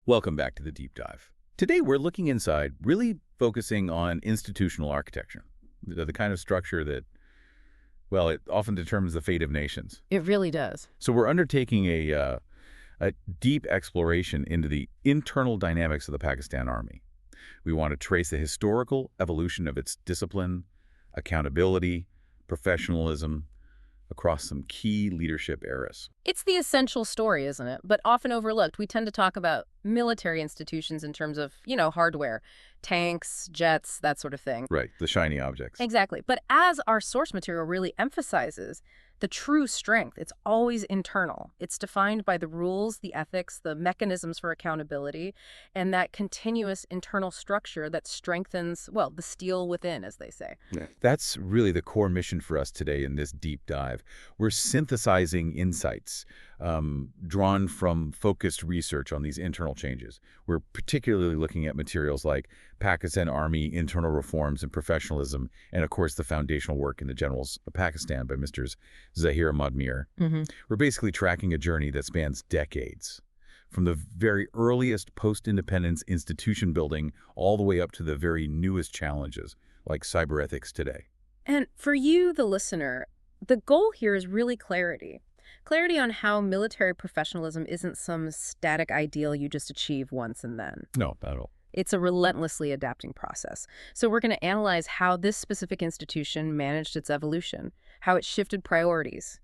Welcome back to the Deep Dive. Today we're looking inside, really focusing on institutional architecture, the kind of structure that, well, it often determines the fate of nations. It really does. So we're undertaking a deep exploration into the internal dynamics of the Pakistan Army. We want to trace the historical evolution of its discipline, accountability, professionalism, across some key leadership eras. It's the essential story, isn't it? But often overlooked. We tend to talk about military institutions in terms of, hardware, tanks, jets, that sort of thing. Right, the shiny objects. Exactly. But as our source material really emphasizes, the true strength, it's always internal. It's defined by the rules, the ethics, the mechanisms for accountability, and that continuous internal structure that strengthens, well, the steel within, as they say. Yeah. That's really the core mission for us today in this deep dive. We're synthesizing insights drawn from focused research on these internal changes. We're particularly looking at materials like Pakistan Army internal reforms and professionalism, and of course the foundational work in the Generals of Pakistan by Mr. Zahir. We're basically tracking a journey that spans decades, from the very earliest post-independence institution building all the way up to the very newest challenges, like cyber ethics today. And for you, the listener, the goal here is really clarity. Clarity on how military professionalism isn't some static ideal you just achieve once and then. No, not at all. It's a relentlessly adapting process. So we're going to analyze how this specific institution managed its evolution, how it shifted priorities,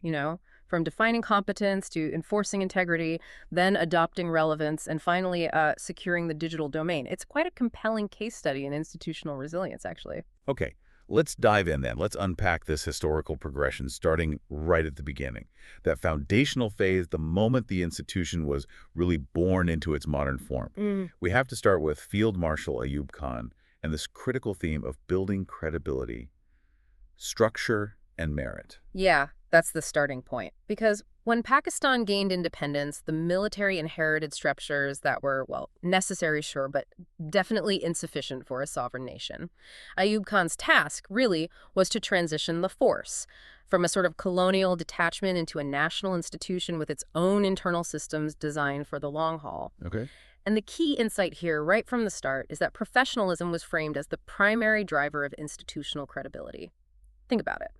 from defining competence to enforcing integrity, then adopting relevance, and finally securing the digital domain. It's quite a compelling case study in institutional resilience, actually. Okay, let's dive in then. Let's unpack this historical progression starting right at the beginning. That foundational phase, the moment the institution was really born into its modern form. We have to start with Field Marshal Ayub Khan and this critical theme of building credibility, structure, and merit. Yeah, that's the starting point. Because when Pakistan gained independence, the military inherited structures that were, well, necessary, sure, but definitely insufficient for a sovereign nation. Ayub Khan's task, really, was to transition the force from a sort of colonial detachment into a national institution with its own internal systems designed for the long haul. Okay. And the key insight here, right from the start, is that professionalism was framed as the primary driver of institutional credibility. Think about it.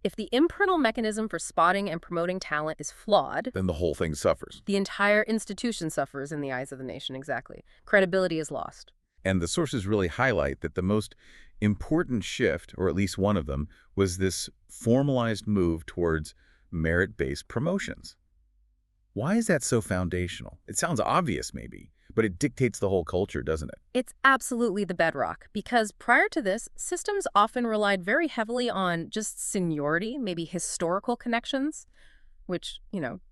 If the internal mechanism for spotting and promoting talent is flawed, then the whole thing suffers. the entire institution suffers in the eyes of the nation, exactly. Credibility is lost. And the sources really highlight that the most important shift, or at least one of them, was this formalized move towards merit-based promotions. Why is that so foundational? It sounds obvious, maybe, but it dictates the whole culture, doesn't it? It's absolutely the bedrock, because prior to this, systems often relied very heavily on just seniority, maybe historical connections, which,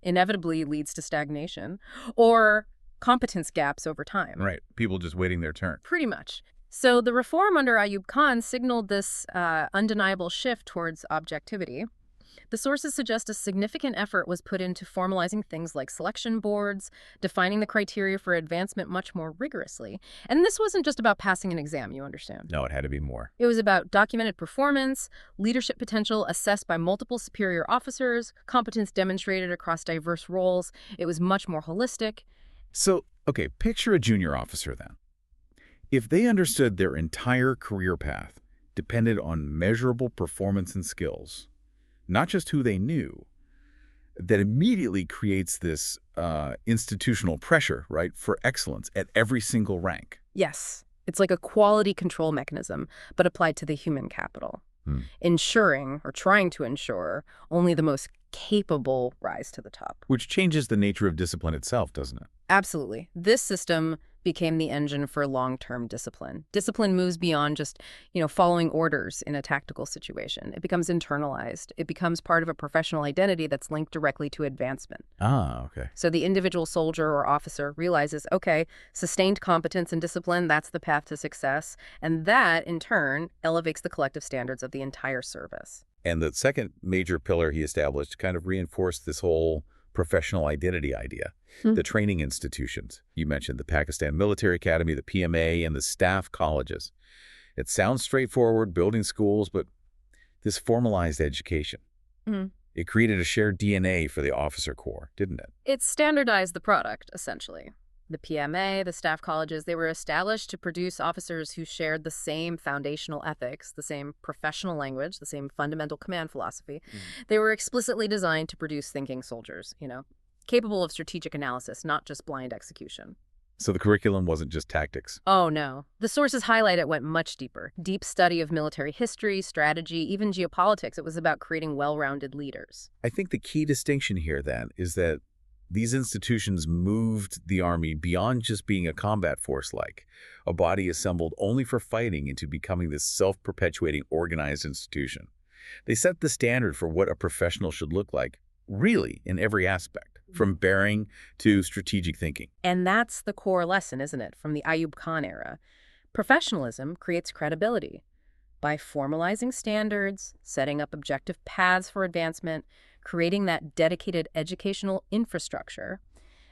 inevitably leads to stagnation, or competence gaps over time. Right. People just waiting their turn. Pretty much. So the reform under Ayub Khan signaled this undeniable shift towards objectivity. The sources suggest a significant effort was put into formalizing things like selection boards, defining the criteria for advancement much more rigorously. And this wasn't just about passing an exam, you understand. No, it had to be more. It was about documented performance, leadership potential assessed by multiple superior officers, competence demonstrated across diverse roles. It was much more holistic. So, okay, picture a junior officer then. If they understood their entire career path depended on measurable performance and skills, not just who they knew, that immediately creates this institutional pressure, right, for excellence at every single rank. Yes, it's like a quality control mechanism, but applied to the human capital, ensuring, or trying to ensure, only the most capable rise to the top. Which changes the nature of discipline itself, doesn't it? Absolutely. This system became the engine for long-term discipline. Discipline moves beyond just, following orders in a tactical situation. It becomes internalized. It becomes part of a professional identity that's linked directly to advancement. Ah, okay. So the individual soldier or officer realizes, okay, sustained competence and discipline, that's the path to success. And that, in turn, elevates the collective standards of the entire service. And the second major pillar he established kind of reinforced this whole professional identity idea. The training institutions. You mentioned the Pakistan Military Academy, the PMA, and the staff colleges. It sounds straightforward, building schools, but this formalized education. It created a shared DNA for the officer corps, didn't it? It standardized the product, essentially. The PMA, the staff colleges, they were established to produce officers who shared the same foundational ethics, the same professional language, the same fundamental command philosophy. They were explicitly designed to produce thinking soldiers, capable of strategic analysis, not just blind execution. So the curriculum wasn't just tactics. Oh, no. The sources highlight it went much deeper. Deep study of military history, strategy, even geopolitics. It was about creating well-rounded leaders. I think the key distinction here, then, is that these institutions moved the Army beyond just being a combat force like a body assembled only for fighting into becoming this self-perpetuating organized institution. They set the standard for what a professional should look like, really, in every aspect, from bearing to strategic thinking. And that's the core lesson, isn't it, from the Ayub Khan era? Professionalism creates credibility. By formalizing standards, setting up objective paths for advancement, creating that dedicated educational infrastructure,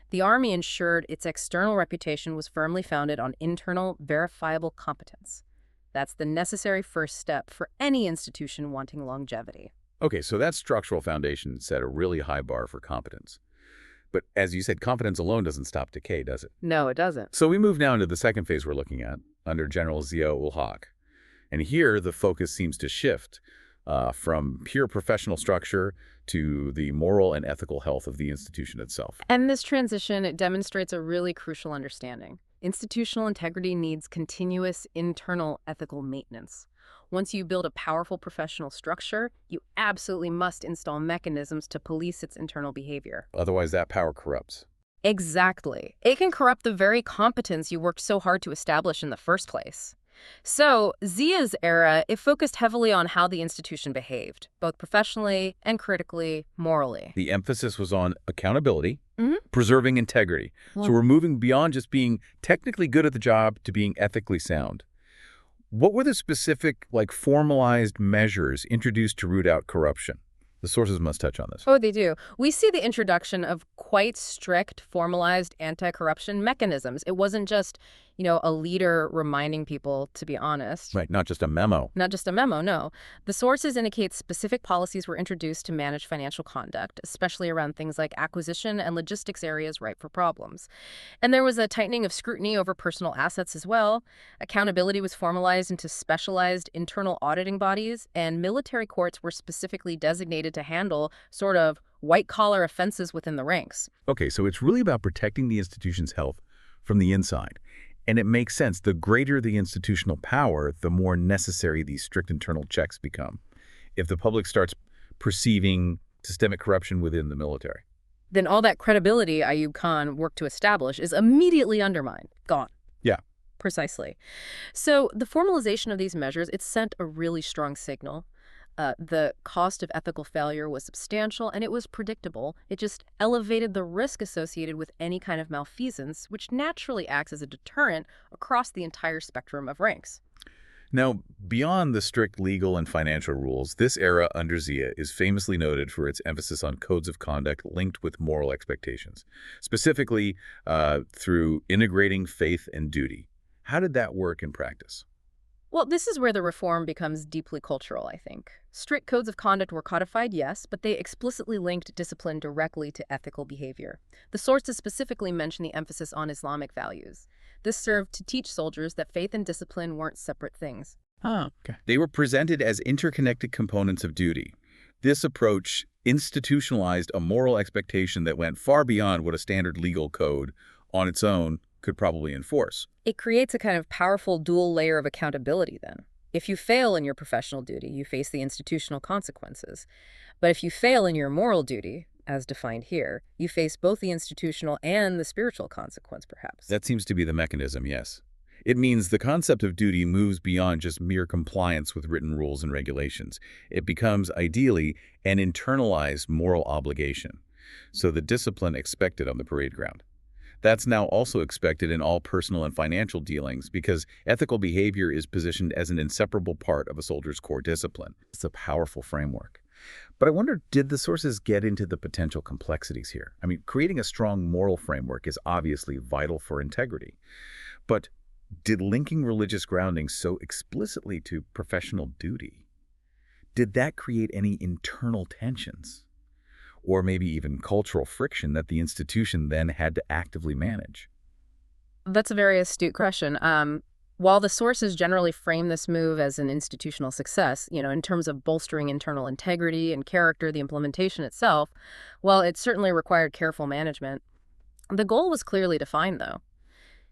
the Army ensured its external reputation was firmly founded on internal, verifiable competence. That's the necessary first step for any institution wanting longevity. Okay, so that structural foundation set a really high bar for competence. But as you said, competence alone doesn't stop decay, does it? No, it doesn't. So we move now into the second phase we're looking at, under General Zia-ul-Haq. And here, the focus seems to shift from pure professional structure to the moral and ethical health of the institution itself. And this transition, it demonstrates a really crucial understanding. Institutional integrity needs continuous internal ethical maintenance. Once you build a powerful professional structure, you absolutely must install mechanisms to police its internal behavior. Otherwise, that power corrupts. Exactly. It can corrupt the very competence you worked so hard to establish in the first place. So, Zia's era, it focused heavily on how the institution behaved, both professionally and critically, morally. The emphasis was on accountability, Mhm. preserving integrity. Well- So we're moving beyond just being technically good at the job to being ethically sound. What were the specific, formalized measures introduced to root out corruption? The sources must touch on this. Oh, they do. We see the introduction of quite strict, formalized anti-corruption mechanisms. It wasn't just, a leader reminding people to be honest. Right, not just a memo. Not just a memo, no. The sources indicate specific policies were introduced to manage financial conduct, especially around things like acquisition and logistics areas ripe for problems. And there was a tightening of scrutiny over personal assets as well. Accountability was formalized into specialized internal auditing bodies, and military courts were specifically designated to handle sort of white-collar offenses within the ranks. Okay, so it's really about protecting the institution's health from the inside. And it makes sense. The greater the institutional power, the more necessary these strict internal checks become. If the public starts perceiving systemic corruption within the military. Then all that credibility Ayub Khan worked to establish is immediately undermined, gone. Yeah. Precisely. So the formalization of these measures, it sent a really strong signal. The cost of ethical failure was substantial, and it was predictable. It just elevated the risk associated with any kind of malfeasance, which naturally acts as a deterrent across the entire spectrum of ranks. Now, beyond the strict legal and financial rules, this era under Zia is famously noted for its emphasis on codes of conduct linked with moral expectations, specifically through integrating faith and duty. How did that work in practice? Well, this is where the reform becomes deeply cultural, I think. Strict codes of conduct were codified, yes, but they explicitly linked discipline directly to ethical behavior. The sources specifically mention the emphasis on Islamic values. This served to teach soldiers that faith and discipline weren't separate things. Oh, okay. They were presented as interconnected components of duty. This approach institutionalized a moral expectation that went far beyond what a standard legal code on its own could probably enforce. It creates a kind of powerful dual layer of accountability then. If you fail in your professional duty, you face the institutional consequences. But if you fail in your moral duty, as defined here, you face both the institutional and the spiritual consequence, perhaps. That seems to be the mechanism, yes. It means the concept of duty moves beyond just mere compliance with written rules and regulations. It becomes, ideally, an internalized moral obligation. So the discipline expected on the parade ground. That's now also expected in all personal and financial dealings because ethical behavior is positioned as an inseparable part of a soldier's core discipline. It's a powerful framework. But I wonder, did the sources get into the potential complexities here? I mean, creating a strong moral framework is obviously vital for integrity. But did linking religious grounding so explicitly to professional duty, did that create any internal tensions? Or maybe even cultural friction that the institution then had to actively manage? That's a very astute question. While the sources generally frame this move as an institutional success, in terms of bolstering internal integrity and character, the implementation itself, well, it certainly required careful management. The goal was clearly defined, though.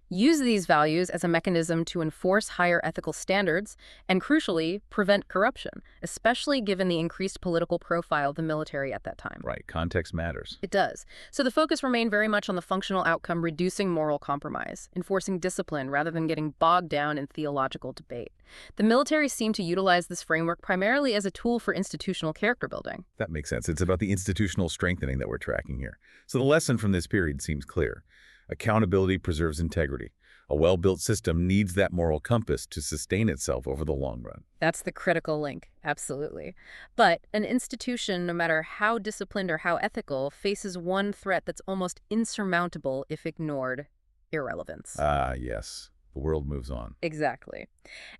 Use these values as a mechanism to enforce higher ethical standards and, crucially, prevent corruption, especially given the increased political profile of the military at that time. Right, context matters. It does. So the focus remained very much on the functional outcome, reducing moral compromise, enforcing discipline rather than getting bogged down in theological debate. The military seemed to utilize this framework primarily as a tool for institutional character building. That makes sense. It's about the institutional strengthening that we're tracking here. So the lesson from this period seems clear. Accountability preserves integrity. A well-built system needs that moral compass to sustain itself over the long run. That's the critical link, absolutely. But an institution, no matter how disciplined or how ethical, faces one threat that's almost insurmountable if ignored: irrelevance. Ah, yes. The world moves on. Exactly.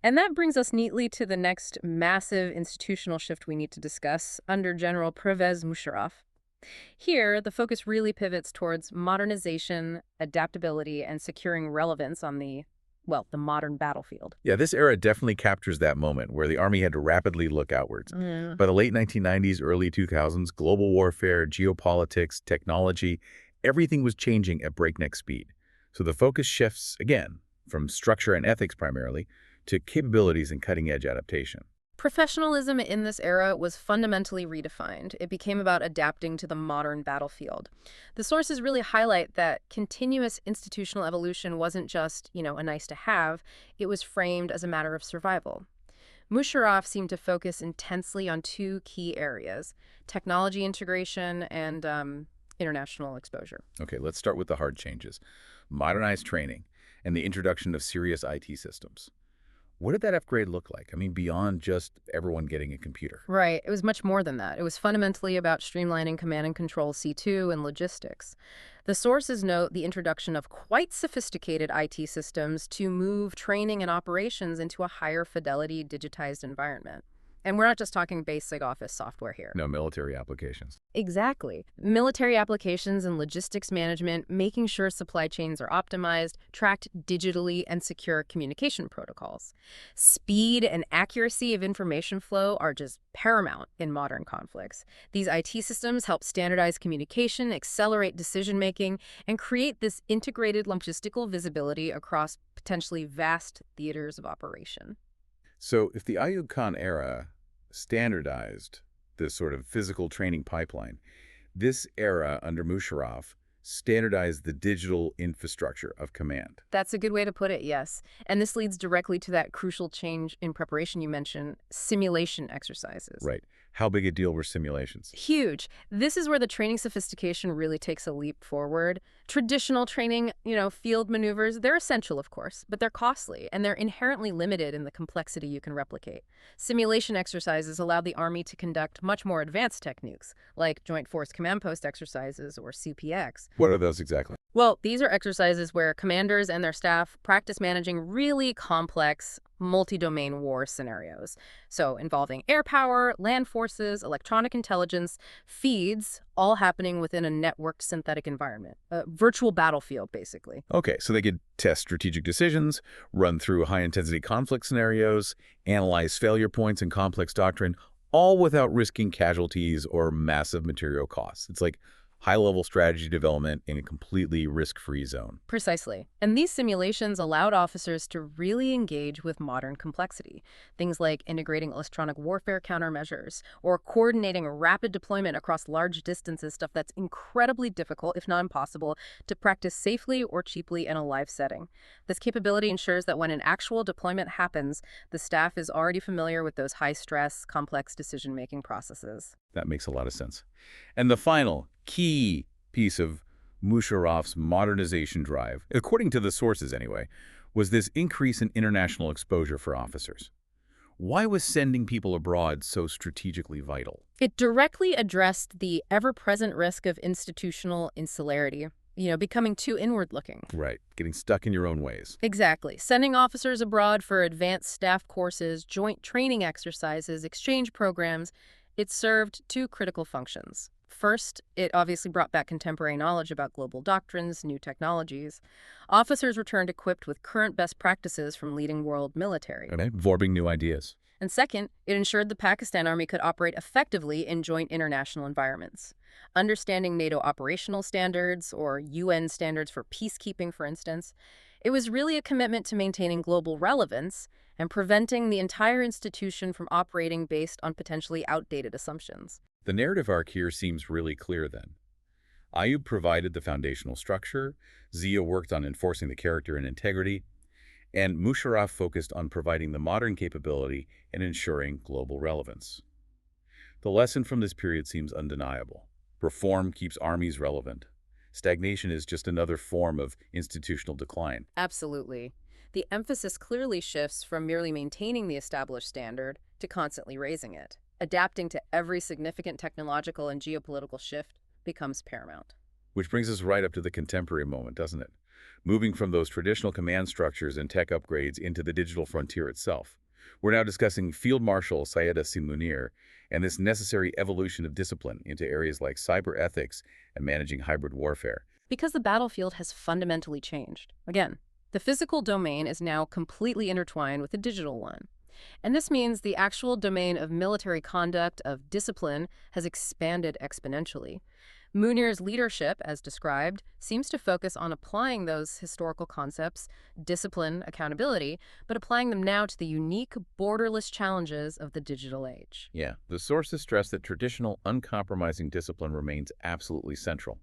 And that brings us neatly to the next massive institutional shift we need to discuss under General Pervez Musharraf. Here, the focus really pivots towards modernization, adaptability, and securing relevance on the modern battlefield. Yeah, this era definitely captures that moment where the Army had to rapidly look outwards. Mm. By the late 1990s, early 2000s, global warfare, geopolitics, technology, everything was changing at breakneck speed. So the focus shifts, again, from structure and ethics primarily, to capabilities and cutting-edge adaptation. Professionalism in this era was fundamentally redefined. It became about adapting to the modern battlefield. The sources really highlight that continuous institutional evolution wasn't just, a nice to have, it was framed as a matter of survival. Musharraf seemed to focus intensely on two key areas: technology integration and international exposure. Okay, let's start with the hard changes. Modernized training and the introduction of serious IT systems. What did that upgrade look like? I mean, beyond just everyone getting a computer. Right. It was much more than that. It was fundamentally about streamlining command and control C2 and logistics. The sources note the introduction of quite sophisticated IT systems to move training and operations into a higher fidelity digitized environment. And we're not just talking basic office software here. No, military applications. Exactly. Military applications and logistics management, making sure supply chains are optimized, tracked digitally, and secure communication protocols. Speed and accuracy of information flow are just paramount in modern conflicts. These IT systems help standardize communication, accelerate decision-making, and create this integrated logistical visibility across potentially vast theaters of operation. So if the Ayub Khan era standardized this sort of physical training pipeline, this era under Musharraf standardized the digital infrastructure of command. That's a good way to put it, yes. And this leads directly to that crucial change in preparation you mentioned: simulation exercises. Right. How big a deal were simulations? Huge. This is where the training sophistication really takes a leap forward. Traditional training, field maneuvers, they're essential, of course, but they're costly, and they're inherently limited in the complexity you can replicate. Simulation exercises allow the Army to conduct much more advanced techniques, like Joint Force Command Post exercises, or CPX. What are those exactly? Well, these are exercises where commanders and their staff practice managing really complex, multi-domain war scenarios. So involving air power, land forces, electronic intelligence, feeds, all happening within a networked synthetic environment. A virtual battlefield, basically. Okay, so they could test strategic decisions, run through high-intensity conflict scenarios, analyze failure points and complex doctrine, all without risking casualties or massive material costs. It's like high-level strategy development in a completely risk-free zone. Precisely. And these simulations allowed officers to really engage with modern complexity. Things like integrating electronic warfare countermeasures or coordinating rapid deployment across large distances, stuff that's incredibly difficult, if not impossible, to practice safely or cheaply in a live setting. This capability ensures that when an actual deployment happens, the staff is already familiar with those high-stress, complex decision-making processes. That makes a lot of sense. And the final key piece of Musharraf's modernization drive, according to the sources anyway, was this increase in international exposure for officers. Why was sending people abroad so strategically vital? It directly addressed the ever-present risk of institutional insularity, becoming too inward-looking. Right, getting stuck in your own ways. Exactly. Sending officers abroad for advanced staff courses, joint training exercises, exchange programs, it served two critical functions. First, it obviously brought back contemporary knowledge about global doctrines, new technologies. Officers returned equipped with current best practices from leading world military. Okay, absorbing new ideas. And second, it ensured the Pakistan Army could operate effectively in joint international environments. Understanding NATO operational standards, or UN standards for peacekeeping, for instance, it was really a commitment to maintaining global relevance and preventing the entire institution from operating based on potentially outdated assumptions. The narrative arc here seems really clear then. Ayub provided the foundational structure, Zia worked on enforcing the character and integrity, and Musharraf focused on providing the modern capability and ensuring global relevance. The lesson from this period seems undeniable. Reform keeps armies relevant. Stagnation is just another form of institutional decline. Absolutely. The emphasis clearly shifts from merely maintaining the established standard to constantly raising it. Adapting to every significant technological and geopolitical shift becomes paramount. Which brings us right up to the contemporary moment, doesn't it? Moving from those traditional command structures and tech upgrades into the digital frontier itself. We're now discussing Field Marshal Syed Asim Munir and this necessary evolution of discipline into areas like cyber ethics and managing hybrid warfare. Because the battlefield has fundamentally changed. Again, the physical domain is now completely intertwined with the digital one. And this means the actual domain of military conduct, of discipline, has expanded exponentially. Munir's leadership, as described, seems to focus on applying those historical concepts, discipline, accountability, but applying them now to the unique, borderless challenges of the digital age. Yeah, the sources stress that traditional, uncompromising discipline remains absolutely central.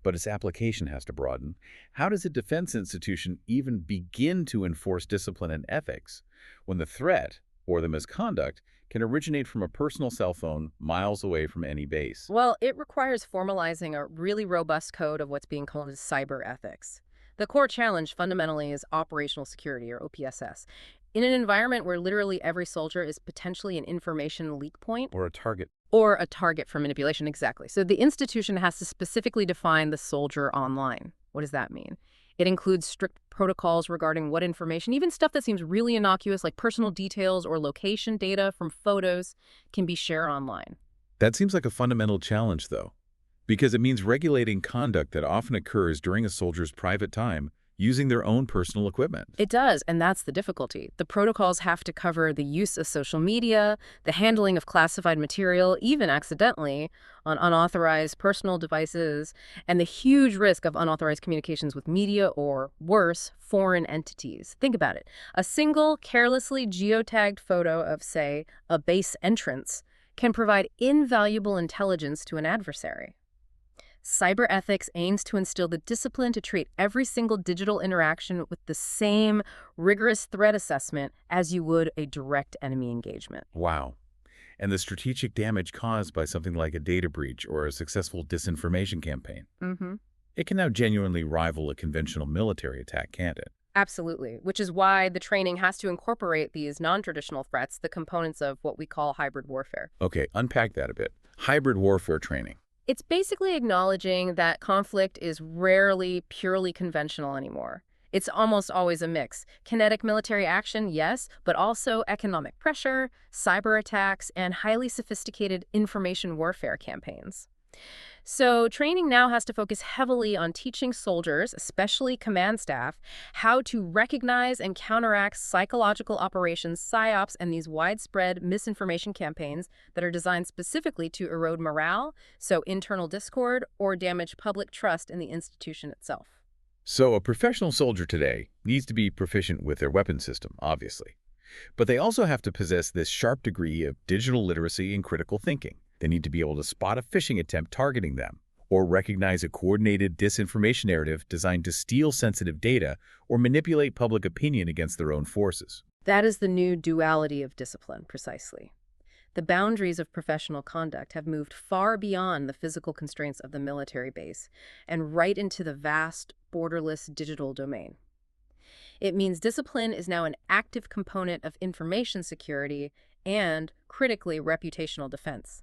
But its application has to broaden. How does a defense institution even begin to enforce discipline and ethics when the threat, or the misconduct, can originate from a personal cell phone miles away from any base? Well, it requires formalizing a really robust code of what's being called as cyber ethics. The core challenge fundamentally is operational security, or OPSS. In an environment where literally every soldier is potentially an information leak point, Or a target? or a target for manipulation, exactly. So the institution has to specifically define the soldier online. What does that mean? It includes strict protocols regarding what information, even stuff that seems really innocuous like personal details or location data from photos, can be shared online. That seems like a fundamental challenge, though, because it means regulating conduct that often occurs during a soldier's private time using their own personal equipment. It does, and that's the difficulty. The protocols have to cover the use of social media, the handling of classified material, even accidentally, on unauthorized personal devices, and the huge risk of unauthorized communications with media or, worse, foreign entities. Think about it. A single, carelessly geotagged photo of, say, a base entrance can provide invaluable intelligence to an adversary. Cyber ethics aims to instill the discipline to treat every single digital interaction with the same rigorous threat assessment as you would a direct enemy engagement. Wow. And the strategic damage caused by something like a data breach or a successful disinformation campaign. It can now genuinely rival a conventional military attack, can't it? Absolutely, which is why the training has to incorporate these non-traditional threats, the components of what we call hybrid warfare. Okay, unpack that a bit. Hybrid warfare training. It's basically acknowledging that conflict is rarely purely conventional anymore. It's almost always a mix. Kinetic military action, yes, but also economic pressure, cyber attacks, and highly sophisticated information warfare campaigns. So training now has to focus heavily on teaching soldiers, especially command staff, how to recognize and counteract psychological operations, psyops, and these widespread misinformation campaigns that are designed specifically to erode morale, so internal discord, or damage public trust in the institution itself. So a professional soldier today needs to be proficient with their weapon system, obviously. But they also have to possess this sharp degree of digital literacy and critical thinking. They need to be able to spot a phishing attempt targeting them, or recognize a coordinated disinformation narrative designed to steal sensitive data or manipulate public opinion against their own forces. That is the new duality of discipline, precisely. The boundaries of professional conduct have moved far beyond the physical constraints of the military base and right into the vast, borderless digital domain. It means discipline is now an active component of information security and, critically, reputational defense.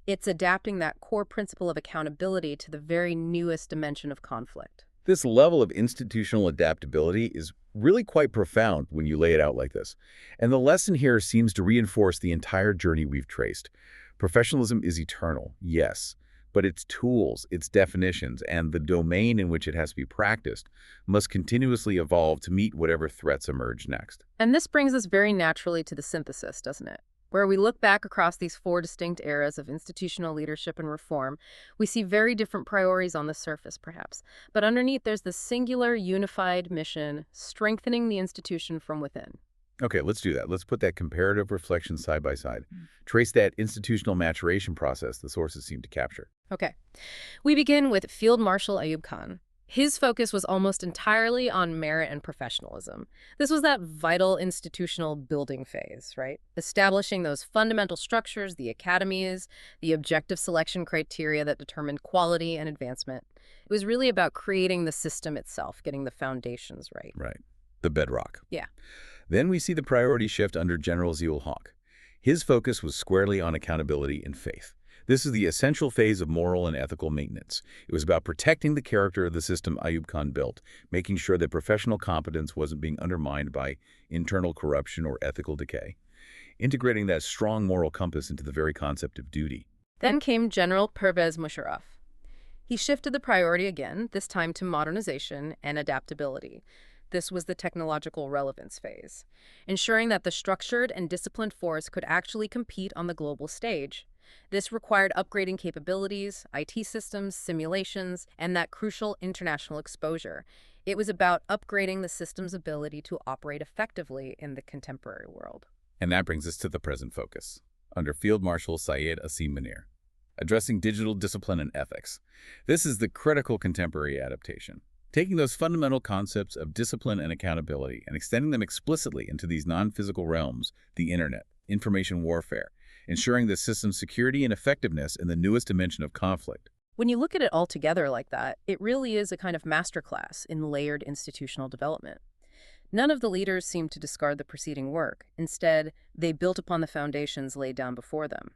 It's adapting that core principle of accountability to the very newest dimension of conflict. This level of institutional adaptability is really quite profound when you lay it out like this. And the lesson here seems to reinforce the entire journey we've traced. Professionalism is eternal, yes, But its tools, its definitions, and the domain in which it has to be practiced must continuously evolve to meet whatever threats emerge next. And this brings us very naturally to the synthesis, doesn't it? Where we look back across these four distinct eras of institutional leadership and reform, we see very different priorities on the surface, perhaps. But underneath, there's this singular, unified mission, strengthening the institution from within. Okay, let's do that. Let's put that comparative reflection side by side. Trace that institutional maturation process the sources seem to capture. Okay. We begin with Field Marshal Ayub Khan. His focus was almost entirely on merit and professionalism. This was that vital institutional building phase, right? Establishing those fundamental structures, the academies, the objective selection criteria that determined quality and advancement. It was really about creating the system itself, getting the foundations right. Right. The bedrock. Yeah. Then we see the priority shift under General Zia-ul-Haq. His focus was squarely on accountability and faith. This is the essential phase of moral and ethical maintenance. It was about protecting the character of the system Ayub Khan built, making sure that professional competence wasn't being undermined by internal corruption or ethical decay, integrating that strong moral compass into the very concept of duty. Then came General Pervez Musharraf. He shifted the priority again, this time to modernization and adaptability. This was the technological relevance phase, ensuring that the structured and disciplined force could actually compete on the global stage. This required upgrading capabilities, IT systems, simulations, and that crucial international exposure. It was about upgrading the system's ability to operate effectively in the contemporary world. And that brings us to the present focus, under Field Marshal Syed Asim Munir, addressing digital discipline and ethics. This is the critical contemporary adaptation, taking those fundamental concepts of discipline and accountability and extending them explicitly into these non-physical realms, the internet, information warfare, ensuring the system's security and effectiveness in the newest dimension of conflict. When you look at it all together like that, it really is a kind of masterclass in layered institutional development. None of the leaders seemed to discard the preceding work. Instead, they built upon the foundations laid down before them.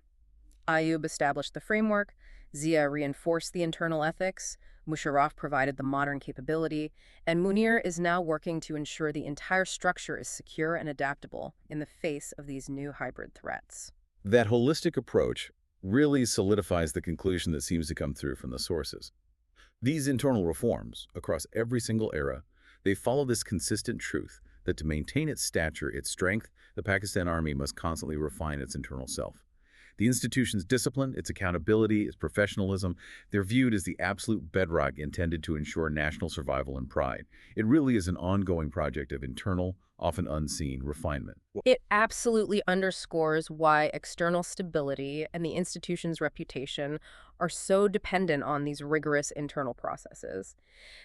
Ayub established the framework, Zia reinforced the internal ethics, Musharraf provided the modern capability, and Munir is now working to ensure the entire structure is secure and adaptable in the face of these new hybrid threats. That holistic approach really solidifies the conclusion that seems to come through from the sources. These internal reforms, across every single era, they follow this consistent truth that to maintain its stature, its strength, the Pakistan Army must constantly refine its internal self. The institution's discipline, its accountability, its professionalism, they're viewed as the absolute bedrock intended to ensure national survival and pride. It really is an ongoing project of internal, often unseen, refinement. It absolutely underscores why external stability and the institution's reputation are so dependent on these rigorous internal processes.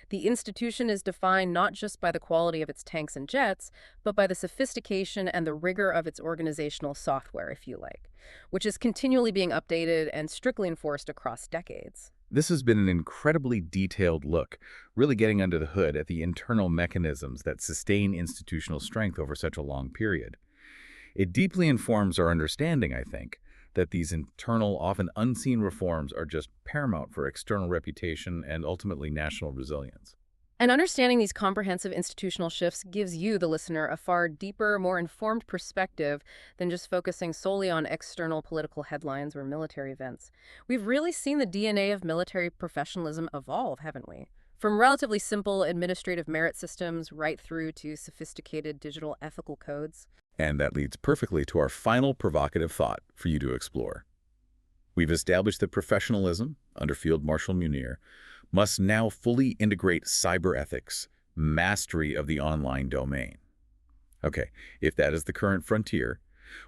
The institution is defined not just by the quality of its tanks and jets, but by the sophistication and the rigor of its organizational software, if you like, which is continually being updated and strictly enforced across decades. This has been an incredibly detailed look, really getting under the hood at the internal mechanisms that sustain institutional strength over such a long period. It deeply informs our understanding, I think, that these internal, often unseen reforms are just paramount for external reputation and ultimately national resilience. And understanding these comprehensive institutional shifts gives you, the listener, a far deeper, more informed perspective than just focusing solely on external political headlines or military events. We've really seen the DNA of military professionalism evolve, haven't we? From relatively simple administrative merit systems right through to sophisticated digital ethical codes. And that leads perfectly to our final provocative thought for you to explore. We've established that professionalism, under Field Marshal Munir, must now fully integrate cyber ethics, mastery of the online domain. Okay, if that is the current frontier,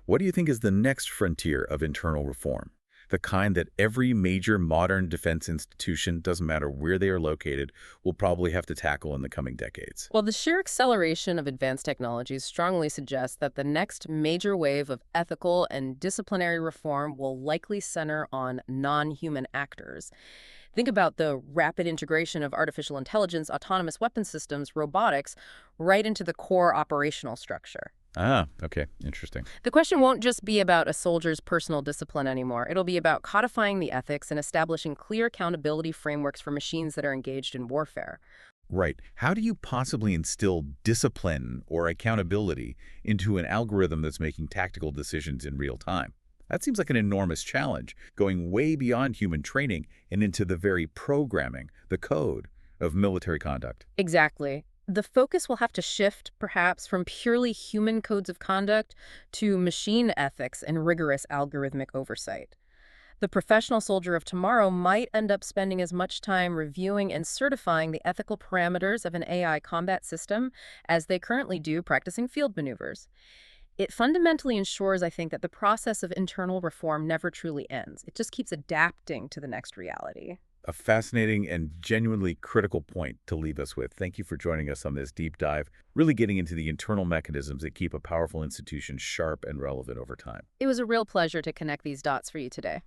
what do you think is the next frontier of internal reform? The kind that every major modern defense institution, doesn't matter where they are located, will probably have to tackle in the coming decades. Well, the sheer acceleration of advanced technologies strongly suggests that the next major wave of ethical and disciplinary reform will likely center on non-human actors. Think about the rapid integration of artificial intelligence, autonomous weapon systems, robotics, right into the core operational structure. Ah, okay, interesting. The question won't just be about a soldier's personal discipline anymore. It'll be about codifying the ethics and establishing clear accountability frameworks for machines that are engaged in warfare. Right. How do you possibly instill discipline or accountability into an algorithm that's making tactical decisions in real time? That seems like an enormous challenge, going way beyond human training and into the very programming, the code of military conduct. Exactly. The focus will have to shift, perhaps, from purely human codes of conduct to machine ethics and rigorous algorithmic oversight. The professional soldier of tomorrow might end up spending as much time reviewing and certifying the ethical parameters of an AI combat system as they currently do practicing field maneuvers. It fundamentally ensures, I think, that the process of internal reform never truly ends. It just keeps adapting to the next reality. A fascinating and genuinely critical point to leave us with. Thank you for joining us on this deep dive, really getting into the internal mechanisms that keep a powerful institution sharp and relevant over time. It was a real pleasure to connect these dots for you today.